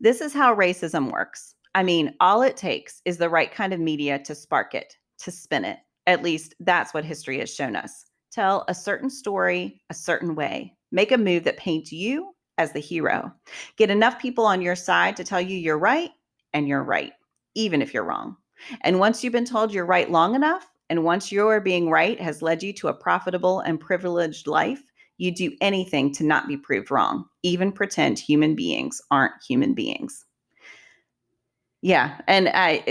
This is how racism works. I mean, all it takes is the right kind of media to spark it, to spin it. At least that's what history has shown us. Tell a certain story a certain way. Make a move that paints you as the hero. Get enough people on your side to tell you you're right, and you're right, even if you're wrong. And once you've been told you're right long enough, and once your being right has led you to a profitable and privileged life, you do anything to not be proved wrong, even pretend human beings aren't human beings. Yeah, and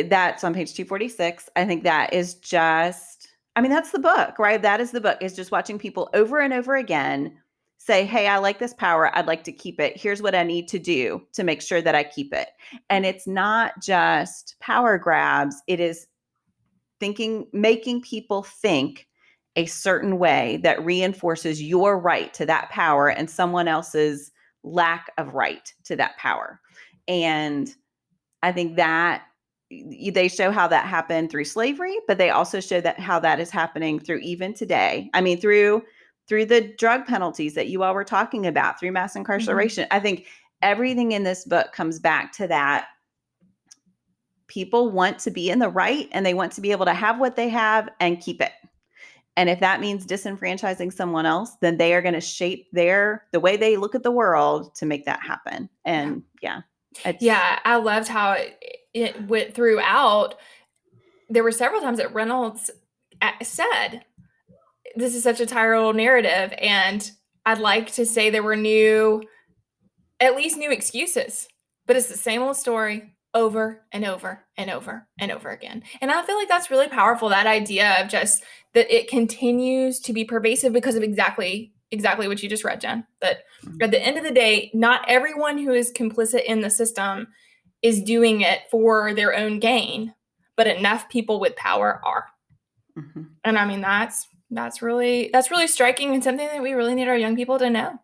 that's on page 246. I think that is just, I mean, that's the book, right? That is the book, is just watching people over and over again say, hey, I like this power. I'd like to keep it. Here's what I need to do to make sure that I keep it. And it's not just power grabs. It is making people think a certain way that reinforces your right to that power and someone else's lack of right to that power. And I think that they show how that happened through slavery, but they also show that how that is happening through even today. I mean, through the drug penalties that you all were talking about, through mass incarceration. Mm-hmm. I think everything in this book comes back to that. People want to be in the right and they want to be able to have what they have and keep it. And if that means disenfranchising someone else, then they are going to shape the way they look at the world to make that happen. And I loved how it went throughout. There were several times that Reynolds said, this is such a tired narrative. And I'd like to say there were at least new excuses, but it's the same old story over and over and over and over again. And I feel like that's really powerful, that idea of just that it continues to be pervasive because of exactly what you just read, Jen. That at the end of the day, not everyone who is complicit in the system is doing it for their own gain, but enough people with power are. Mm-hmm. And I mean, that's really striking and something that we really need our young people to know.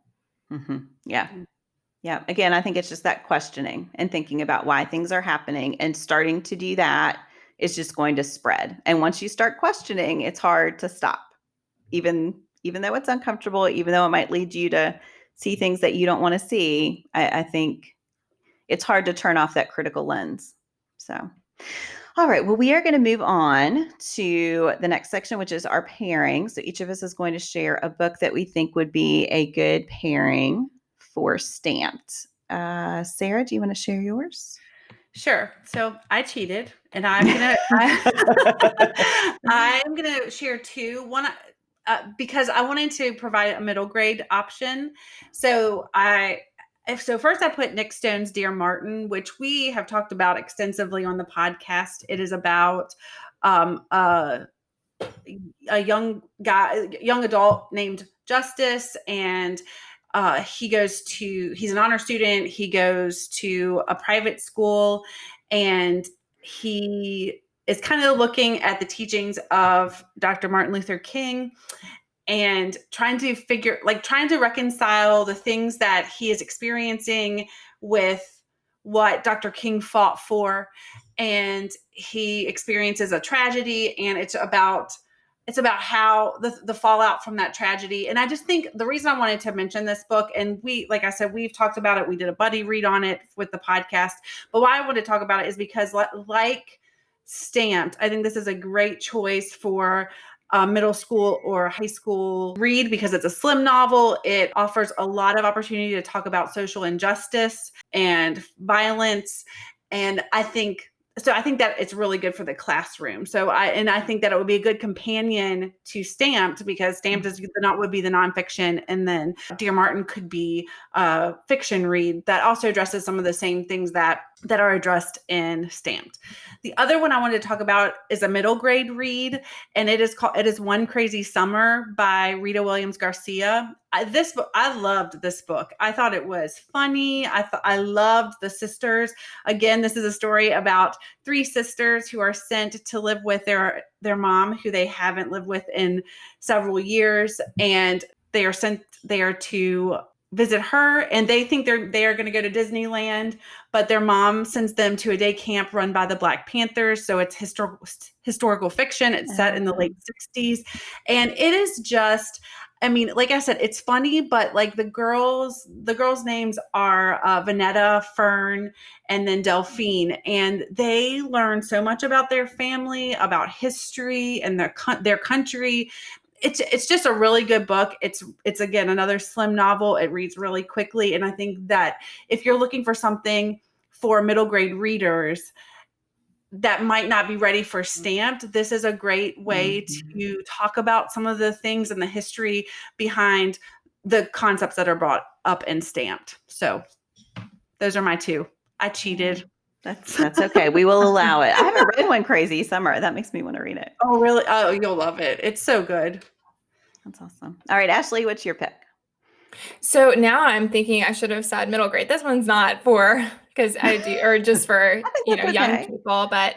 Mm-hmm. Yeah. Yeah. Again, I think it's just that questioning and thinking about why things are happening, and starting to do that is just going to spread. And once you start questioning, it's hard to stop, even though it's uncomfortable, even though it might lead you to see things that you don't want to see. I think it's hard to turn off that critical lens. So, all right. Well, we are going to move on to the next section, which is our pairing. So each of us is going to share a book that we think would be a good pairing for Stamped. Sarah, do you want to share yours? Sure. So I cheated, and I'm gonna share two. One, because I wanted to provide a middle grade option. So first I put Nick Stone's Dear Martin, which we have talked about extensively on the podcast. It is about a young adult named Justice, and he's an honor student. He goes to a private school, and he is kind of looking at the teachings of Dr. Martin Luther King and trying to reconcile the things that he is experiencing with what Dr. King fought for. And he experiences a tragedy, and it's about how the fallout from that tragedy. And I just think the reason I wanted to mention this book, and like I said, we've talked about it. We did a buddy read on it with the podcast. But why I wanted to talk about it is because like Stamped, I think this is a great choice for a middle school or high school read because it's a slim novel. It offers a lot of opportunity to talk about social injustice and violence. And I think that it's really good for the classroom. I think that it would be a good companion to Stamped because Stamped would be the nonfiction, and then Dear Martin could be a fiction read that also addresses some of the same things that are addressed in Stamped. The other one I wanted to talk about is a middle grade read, and it is One Crazy Summer by Rita Williams Garcia. I loved this book. I thought it was funny. I loved the sisters. Again, this is a story about 3 sisters who are sent to live with their mom, who they haven't lived with in several years, and they are sent there to visit her, and they think they are going to go to Disneyland, but their mom sends them to a day camp run by the Black Panthers. So it's historical fiction. It's set in the late 60s, and it is just, I mean, like I said, it's funny, but like the girls' names are Vanetta, Fern, and then Delphine, and they learn so much about their family, about history, and their country. It's just a really good book. It's again another slim novel. It reads really quickly, and I think that if you're looking for something for middle grade readers that might not be ready for Stamped, this is a great way to talk about some of the things and the history behind the concepts that are brought up in Stamped. So those are my 2. I cheated. That's okay. We will allow it. I haven't read One Crazy Summer. That makes me want to read it. Oh, really? Oh, you'll love it. It's so good. That's awesome. All right, Ashley, what's your pick? So now I'm thinking I should have said middle grade. This one's not for, because I do, or just for, young people, but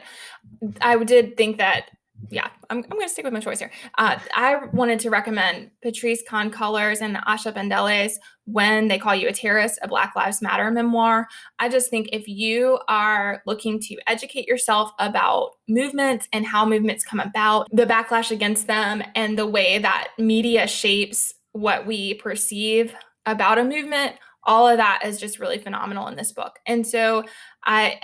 I did think that, yeah, I'm going to stick with my choice here. I wanted to recommend Patrice Kahn-Cullors and Asha Bandele's When They Call You a Terrorist, a Black Lives Matter memoir. I just think if you are looking to educate yourself about movements and how movements come about, the backlash against them, and the way that media shapes what we perceive about a movement, all of that is just really phenomenal in this book. And so I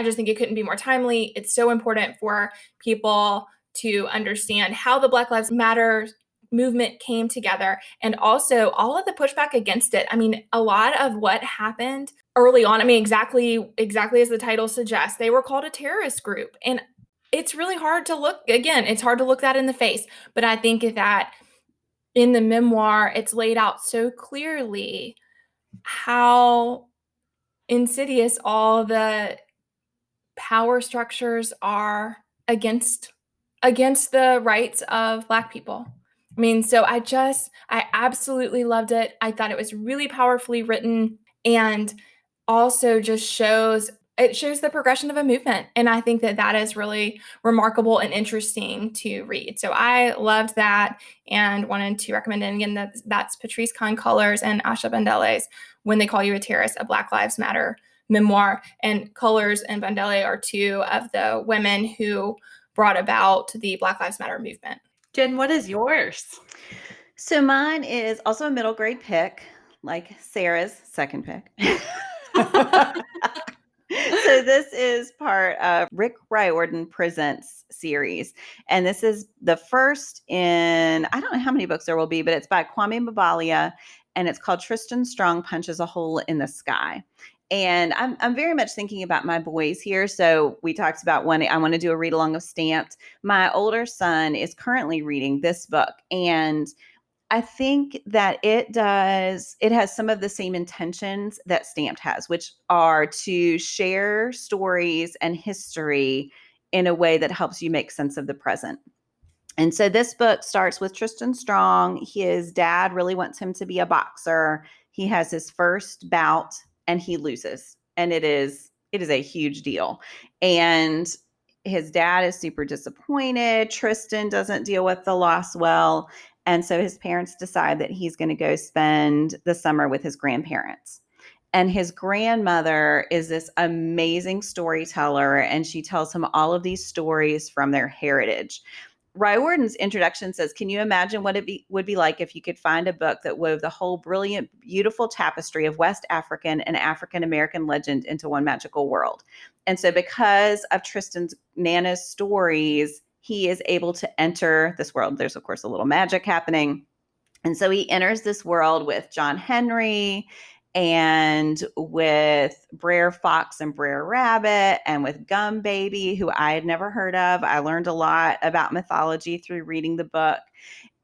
just think it couldn't be more timely. It's so important for people to understand how the Black Lives Matter movement came together, and also all of the pushback against it. I mean, a lot of what happened early on, I mean, exactly as the title suggests, they were called a terrorist group. And it's really hard to look that in the face. But I think that in the memoir, it's laid out so clearly how insidious all the power structures are against the rights of Black people. I mean, so I absolutely loved it. I thought it was really powerfully written, and also just shows the progression of a movement. And I think that is really remarkable and interesting to read. So I loved that and wanted to recommend it. And again, that's Patrice Kahn-Cullors and Asha Bandele's When They Call You a Terrorist, a Black Lives Matter memoir. And Cullors and Bandele are 2 of the women who brought about the Black Lives Matter movement. Jen, what is yours? So mine is also a middle grade pick, like Sarah's second pick. So this is part of Rick Riordan Presents series. And this is the first in, I don't know how many books there will be, but it's by Kwame Mbalia, and it's called Tristan Strong Punches a Hole in the Sky. And I'm very much thinking about my boys here. So we talked about I want to do a read along of Stamped. My older son is currently reading this book, and I think that it has some of the same intentions that Stamped has, which are to share stories and history in a way that helps you make sense of the present. And so this book starts with Tristan Strong. His dad really wants him to be a boxer. He has his first bout and he loses. And it is a huge deal. And his dad is super disappointed. Tristan doesn't deal with the loss well. And so his parents decide that he's going to go spend the summer with his grandparents. And his grandmother is this amazing storyteller, and she tells him all of these stories from their heritage. Riordan's introduction says, can you imagine what it would be like if you could find a book that wove the whole brilliant, beautiful tapestry of West African and African American legend into one magical world? And so because of Tristan's Nana's stories, he is able to enter this world. There's, of course, a little magic happening. And so he enters this world with John Henry and with Brer Fox and Brer Rabbit and with Gum Baby, who I had never heard of. I learned a lot about mythology through reading the book.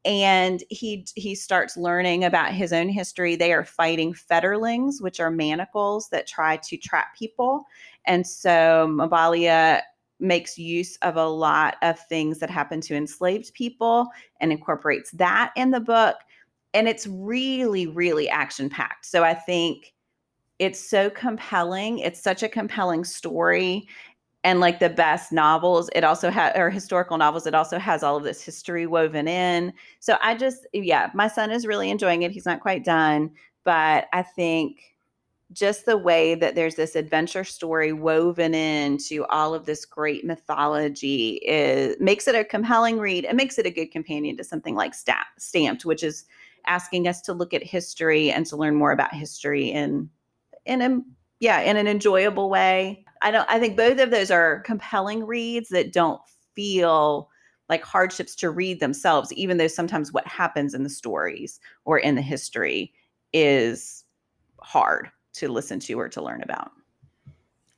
And he starts learning about his own history. They are fighting fetterlings, which are manacles that try to trap people. And so Mabalia makes use of a lot of things that happen to enslaved people and incorporates that in the book. And it's really, really action-packed. So I think it's so compelling. It's such a compelling story. And like the best novels, it also has, or historical novels, it also has all of this history woven in. So my son is really enjoying it. He's not quite done, but I think just the way that there's this adventure story woven into all of this great mythology makes it a compelling read. It makes it a good companion to something like Stamped, which is asking us to look at history and to learn more about history in an enjoyable way. I think both of those are compelling reads that don't feel like hardships to read themselves, even though sometimes what happens in the stories or in the history is hard to listen to or to learn about.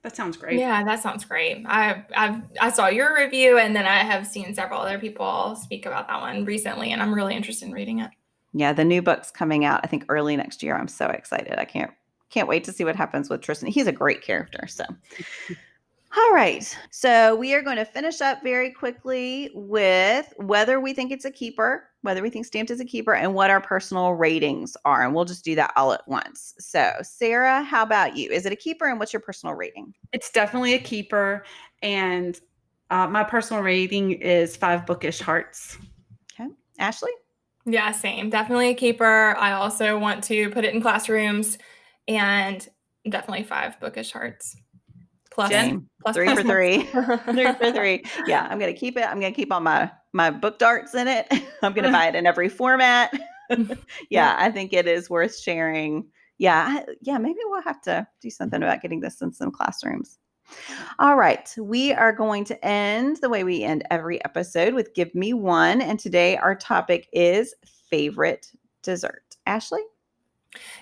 That sounds great. Yeah, that sounds great. I saw your review, and then I have seen several other people speak about that one recently, and I'm really interested in reading it. Yeah, the new book's coming out, I think, early next year. I'm so excited. I can't wait to see what happens with Tristan. He's a great character. So, all right. So we are going to finish up very quickly with whether we think it's a keeper, whether we think Stamped is a keeper, and what our personal ratings are. And we'll just do that all at once. So, Sarah, how about you? Is it a keeper, and what's your personal rating? It's definitely a keeper. And my personal rating is 5 bookish hearts. Okay. Ashley? Yeah, same. Definitely a keeper. I also want to put it in classrooms, and definitely 5 bookish hearts. Plus, Jen? plus 3 for 3. 3 3. for 3. Yeah, I'm going to keep it. I'm going to keep all my book darts in it. I'm going to buy it in every format. Yeah, I think it is worth sharing. Yeah, maybe we'll have to do something about getting this in some classrooms. All right, we are going to end the way we end every episode with Give Me One. And today our topic is favorite dessert. Ashley?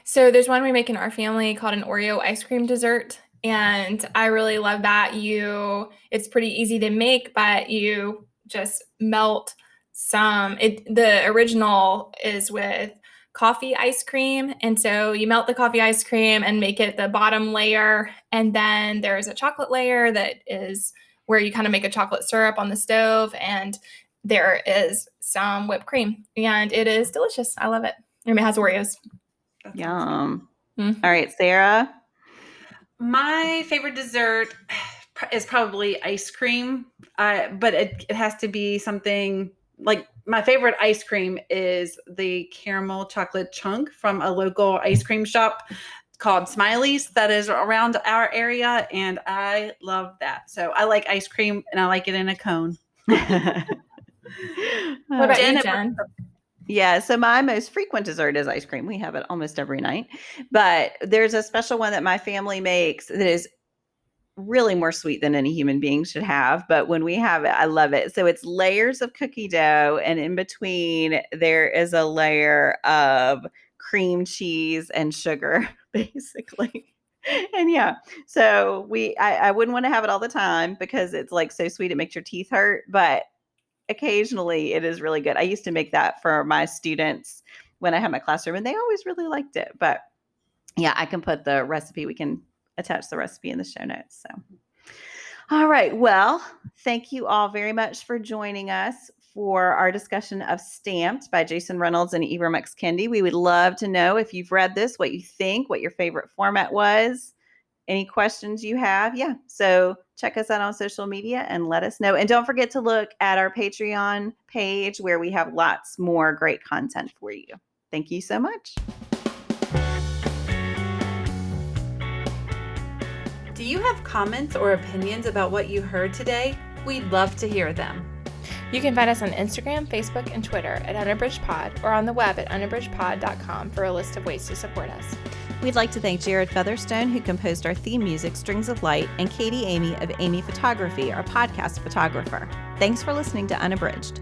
So there's one we make in our family called an Oreo ice cream dessert. And I really love that. It's pretty easy to make, but you just melt the original is with coffee ice cream. And so you melt the coffee ice cream and make it the bottom layer. And then there's a chocolate layer that is where you kind of make a chocolate syrup on the stove. And there is some whipped cream. And it is delicious. I love it. And it has Oreos. Yum. Mm-hmm. All right, Sarah? My favorite dessert is probably ice cream, but it has to be something like my favorite ice cream is the caramel chocolate chunk from a local ice cream shop called Smiley's that is around our area, and I love that. So I like ice cream, and I like it in a cone. What about you, Jen? Yeah, so my most frequent dessert is ice cream. We have it almost every night. But there's a special one that my family makes that is really more sweet than any human being should have. But when we have it, I love it. So it's layers of cookie dough, and in between there is a layer of cream cheese and sugar, basically. And yeah, so I wouldn't want to have it all the time because it's like so sweet it makes your teeth hurt. But occasionally it is really good. I used to make that for my students when I had my classroom, and they always really liked it. But yeah, I can put the recipe. We can attach the recipe in the show notes. So, all right. Well, thank you all very much for joining us for our discussion of Stamped by Jason Reynolds and Ibram X. Kendi. We would love to know if you've read this, what you think, what your favorite format was, any questions you have. Yeah. So check us out on social media and let us know. And don't forget to look at our Patreon page where we have lots more great content for you. Thank you so much. Do you have comments or opinions about what you heard today? We'd love to hear them. You can find us on Instagram, Facebook, and Twitter at UnabridgedPod or on the web at unabridgedpod.com for a list of ways to support us. We'd like to thank Jared Featherstone, who composed our theme music, Strings of Light, and Katie Amy of Amy Photography, our podcast photographer. Thanks for listening to Unabridged.